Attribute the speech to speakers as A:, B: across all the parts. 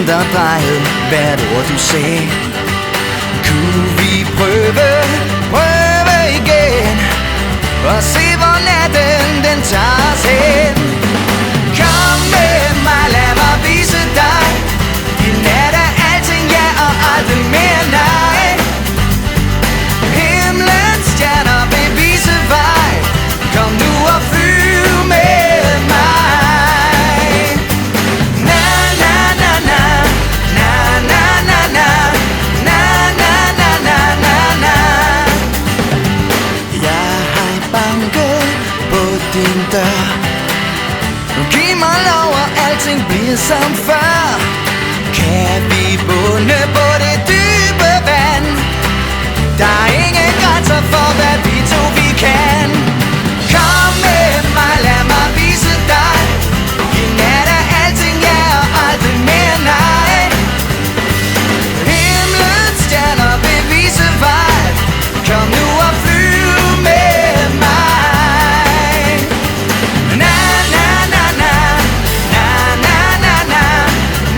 A: der drejede hvert ord du sagde. Kunne vi prøve igen og se hvor natten den tager os hen. Kom med mig, lad mig vise dig. I nat er alting ja og aldrig mere nej. Himlens stjerner vil vise vej. Kom nu og flyv med mig. Na na na na, na na na na, na na na na na na. Jeg har banket på din dør. Giv mig lov og alting bliver som før. Kan vi bunde på det dybe vand? Der er ingen grænser for hvad vi to vi kan. Kom med mig, lad mig vise dig. I nat er alting ja og aldrig mere nej. Himlens stjerner vil vise vej. Kom nu og flyv med mig. Na na na na, na na na na,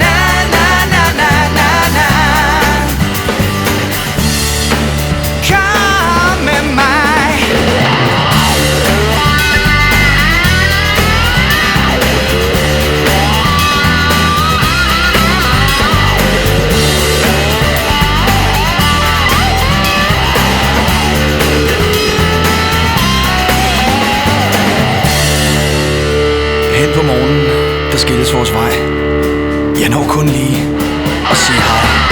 A: na na na na na na. Kom med mig. Hen på morgenen, der skilles vores vej. Jeg når kun lige at sige hej.